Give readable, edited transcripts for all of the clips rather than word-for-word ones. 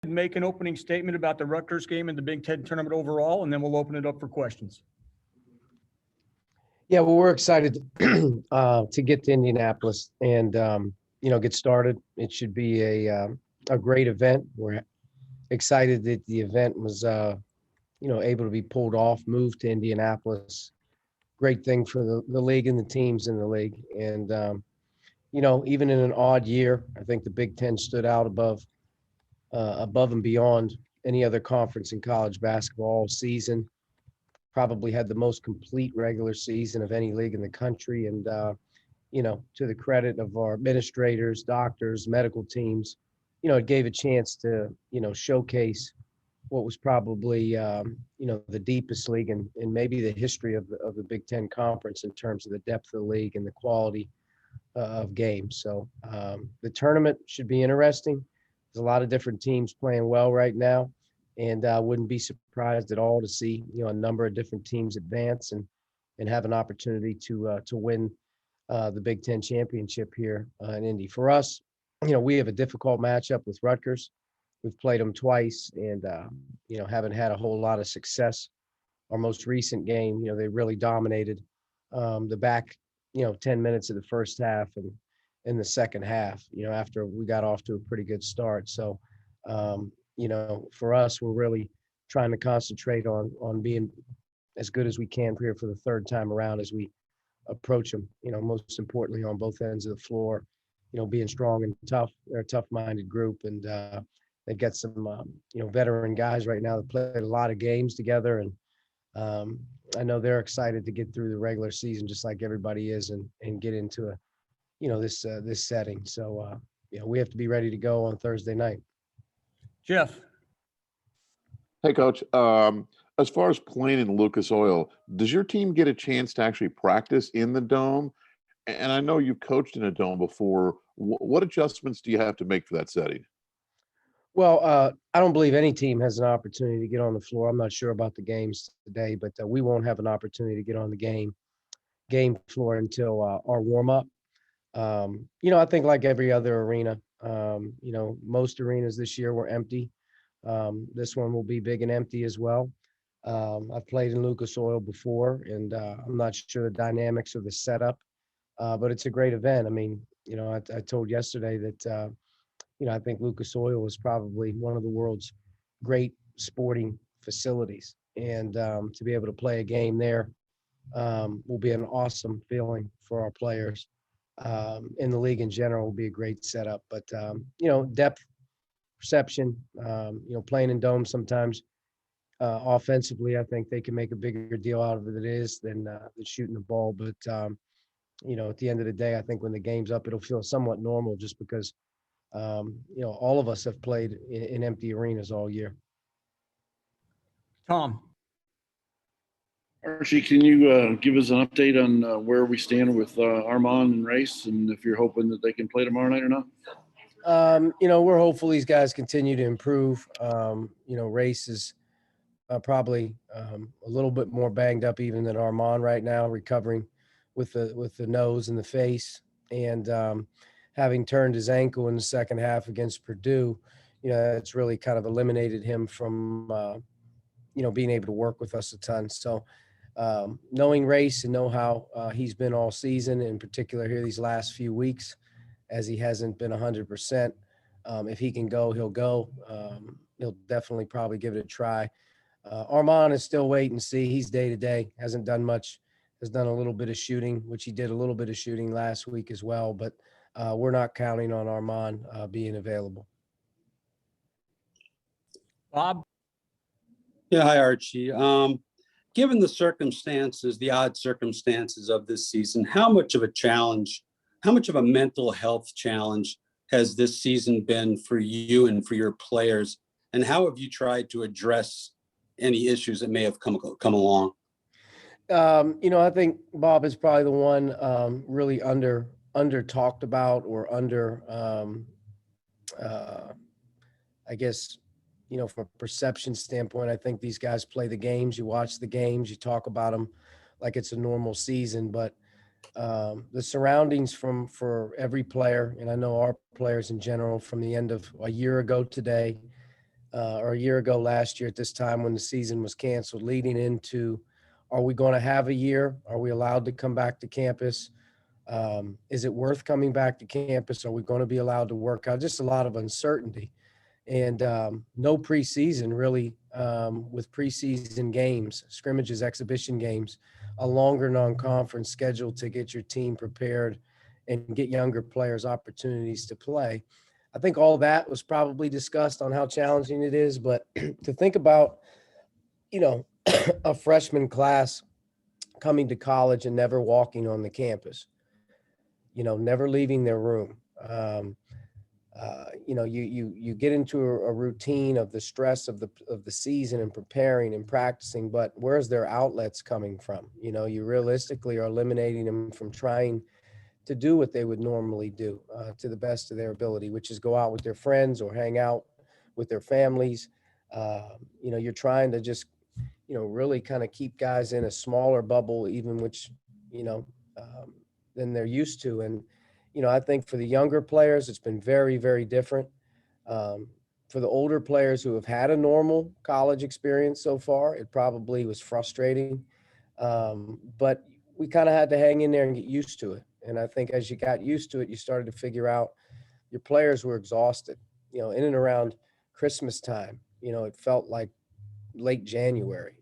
Make an opening statement about the Rutgers game and the Big Ten tournament overall, and then we'll open it up for questions. Yeah, well, we're excited to get to Indianapolis and get started. It should be a great event. We're excited that the event was able to be pulled off, moved to Indianapolis. Great thing for the league and the teams in the league. And even in an odd year, I think the Big Ten stood out above and beyond any other conference in college basketball all season. Probably had the most complete regular season of any league in the country. And, to the credit of our administrators, doctors, medical teams, it gave a chance to, showcase what was probably, the deepest league in maybe the history of the Big Ten Conference in terms of the depth of the league and the quality of games. So the tournament should be interesting. There's a lot of different teams playing well right now, and I wouldn't be surprised at all to see a number of different teams advance and have an opportunity to win the Big Ten championship here in Indy. For us, we have a difficult matchup with Rutgers. We've played them twice, and haven't had a whole lot of success. Our most recent game, they really dominated the back 10 minutes of the first half and in the second half, after we got off to a pretty good start. So, for us, we're really trying to concentrate on being as good as we can here for the third time around as we approach them, most importantly on both ends of the floor, being strong and tough. They're a tough-minded group, and they've got some, veteran guys right now that played a lot of games together. And I know they're excited to get through the regular season just like everybody is and get into this setting. So, we have to be ready to go on Thursday night. Jeff. Hey, Coach. As far as playing in Lucas Oil, does your team get a chance to actually practice in the dome? And I know you've coached in a dome before. What adjustments do you have to make for that setting? Well, I don't believe any team has an opportunity to get on the floor. I'm not sure about the games today, but we won't have an opportunity to get on the game floor until our warm up. I think like every other arena, most arenas this year were empty. This one will be big and empty as well. I've played in Lucas Oil before, and I'm not sure the dynamics of the setup, but it's a great event. I mean, I told yesterday that, I think Lucas Oil is probably one of the world's great sporting facilities. And to be able to play a game there will be an awesome feeling for our players. In the league in general will be a great setup. But, depth, perception, playing in domes sometimes offensively, I think they can make a bigger deal out of it than shooting the ball. But, at the end of the day, I think when the game's up, it'll feel somewhat normal just because, all of us have played in empty arenas all year. Tom. Archie, can you give us an update on where we stand with Armand and Race, and if you're hoping that they can play tomorrow night or not? We're hopeful these guys continue to improve. Race is probably a little bit more banged up even than Armand right now, recovering with the nose and the face, and having turned his ankle in the second half against Purdue, it's really kind of eliminated him from being able to work with us a ton. So knowing Race and know how he's been all season, in particular here these last few weeks, as he hasn't been 100%. If he can go, he'll go. He'll definitely probably give it a try. Armand is still wait and see. He's day to day, hasn't done much, has done a little bit of shooting, which he did a little bit of shooting last week as well. But we're not counting on Armand being available. Bob? Yeah, hi, Archie. Given the circumstances, the odd circumstances of this season, how much of a mental health challenge has this season been for you and for your players? And how have you tried to address any issues that may have come along? I think Bob is probably the one really under talked about or I guess, from a perception standpoint. I think these guys play the games. You watch the games, you talk about them like it's a normal season, but the surroundings for every player, and I know our players in general, from the end of a year ago today or a year ago last year at this time when the season was canceled, leading into, are we going to have a year? Are we allowed to come back to campus? Is it worth coming back to campus? Are we going to be allowed to work out? Just a lot of uncertainty. And no preseason really, with preseason games, scrimmages, exhibition games, a longer non-conference schedule to get your team prepared and get younger players opportunities to play. I think all that was probably discussed on how challenging it is, but to think about, a freshman class coming to college and never walking on the campus, never leaving their room. You get into a routine of the stress of the season and preparing and practicing, but where's their outlets coming from? You realistically are eliminating them from trying to do what they would normally do to the best of their ability, which is go out with their friends or hang out with their families. You're trying to just, really kind of keep guys in a smaller bubble, even which, than they're used to. And, I think for the younger players, it's been very, very different. For the older players who have had a normal college experience so far, it probably was frustrating. But we kind of had to hang in there and get used to it. And I think as you got used to it, you started to figure out your players were exhausted, in and around Christmas time. It felt like late January,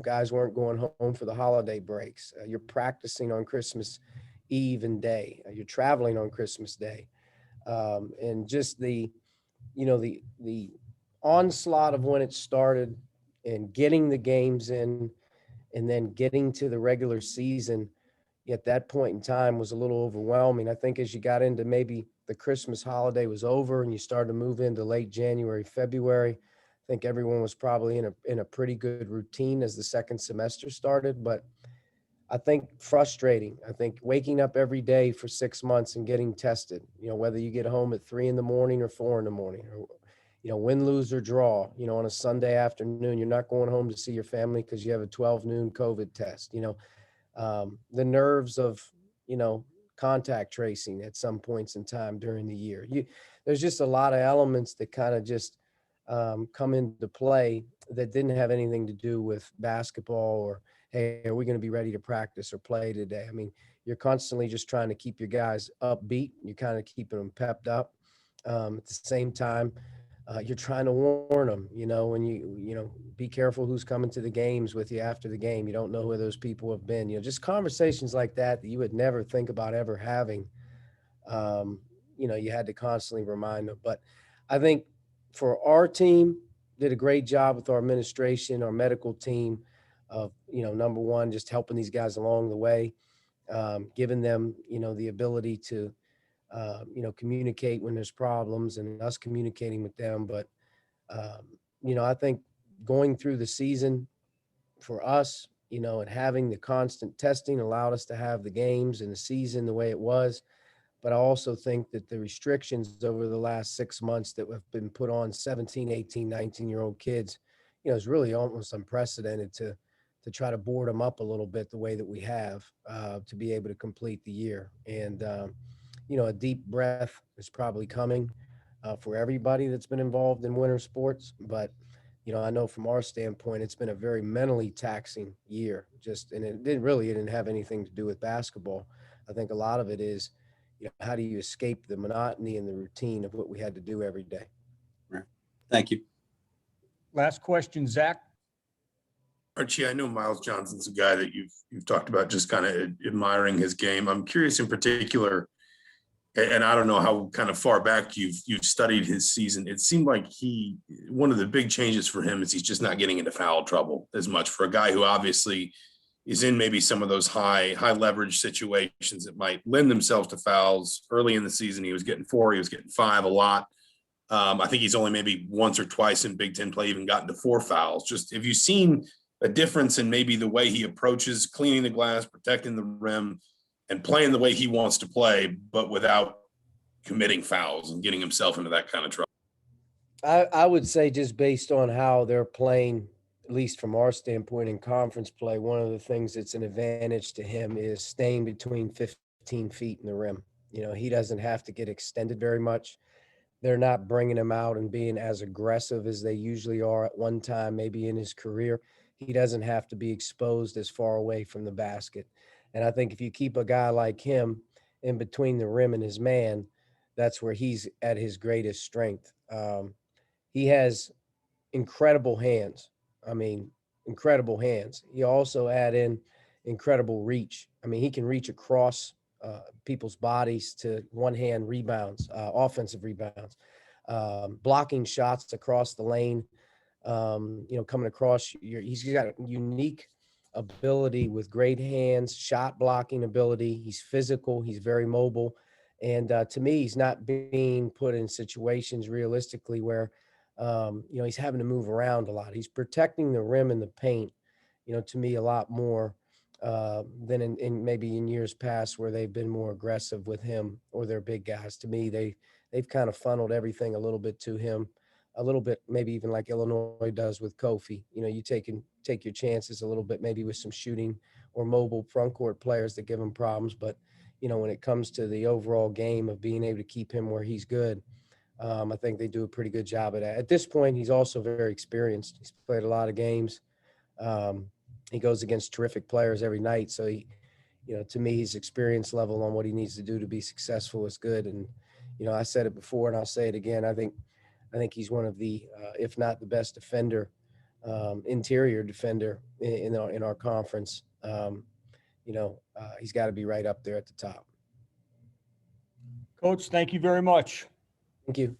guys weren't going home for the holiday breaks. You're practicing on Christmas Eve and day. You're traveling on Christmas Day. And just the onslaught of when it started and getting the games in and then getting to the regular season at that point in time was a little overwhelming. I think as you got into maybe the Christmas holiday was over and you started to move into late January, February, I think everyone was probably in a pretty good routine as the second semester started. But I think frustrating. I think waking up every day for 6 months and getting tested, whether you get home at 3 a.m. or 4 a.m, or, win, lose, or draw, on a Sunday afternoon, you're not going home to see your family because you have a 12 noon COVID test, the nerves of, contact tracing at some points in time during the year. There's just a lot of elements that kind of just come into play that didn't have anything to do with basketball or, hey, are we going to be ready to practice or play today? I mean, you're constantly just trying to keep your guys upbeat. You're kind of keeping them pepped up. At the same time, you're trying to warn them, when be careful who's coming to the games with you after the game. You don't know who those people have been, just conversations like that you would never think about ever having. You had to constantly remind them. But I think for our team, did a great job with our administration, our medical team of, number one, just helping these guys along the way, giving them, the ability to, communicate when there's problems and us communicating with them. But, I think going through the season for us, and having the constant testing allowed us to have the games and the season the way it was. But I also think that the restrictions over the last 6 months that have been put on 17, 18, 19-year-old kids, is really almost unprecedented to try to board them up a little bit the way that we have to be able to complete the year. And, a deep breath is probably coming for everybody that's been involved in winter sports. But, I know from our standpoint, it's been a very mentally taxing year and it didn't have anything to do with basketball. I think a lot of it is, how do you escape the monotony and the routine of what we had to do every day? Right. Thank you. Last question, Zach. Archie, I know Miles Johnson's a guy that you've talked about just kind of admiring his game. I'm curious in particular, and I don't know how kind of far back you've studied his season. It seemed like one of the big changes for him is he's just not getting into foul trouble as much for a guy who obviously is in maybe some of those high leverage situations that might lend themselves to fouls. Early in the season, he was getting 4, he was getting 5 a lot. I think he's only maybe once or twice in Big Ten play even gotten to 4 fouls. Just have you seen a difference in maybe the way he approaches cleaning the glass, protecting the rim, and playing the way he wants to play, but without committing fouls and getting himself into that kind of trouble? I would say just based on how they're playing, at least from our standpoint in conference play, one of the things that's an advantage to him is staying between 15 feet in the rim. He doesn't have to get extended very much. they're not bringing him out and being as aggressive as they usually are at one time, maybe in his career. He doesn't have to be exposed as far away from the basket. And I think if you keep a guy like him in between the rim and his man, that's where he's at his greatest strength. He has incredible hands. I mean, incredible hands. You also add in incredible reach. I mean, he can reach across people's bodies to one hand rebounds, offensive rebounds, blocking shots across the lane. Coming across, he's got a unique ability with great hands, shot blocking ability. He's physical. He's very mobile. And to me, he's not being put in situations realistically where, he's having to move around a lot. He's protecting the rim and the paint, to me a lot more than in maybe in years past where they've been more aggressive with him or their big guys. To me, they've kind of funneled everything a little bit to him, a little bit maybe even like Illinois does with Kofi. You take your chances a little bit maybe with some shooting or mobile front court players that give him problems. But when it comes to the overall game of being able to keep him where he's good, I think they do a pretty good job of that. At this point, he's also very experienced. He's played a lot of games. He goes against terrific players every night. So to me, his experience level on what he needs to do to be successful is good. And, I said it before and I'll say it again. I think he's one of the, if not the best defender, interior defender in our conference. He's got to be right up there at the top. Coach, thank you very much. Thank you.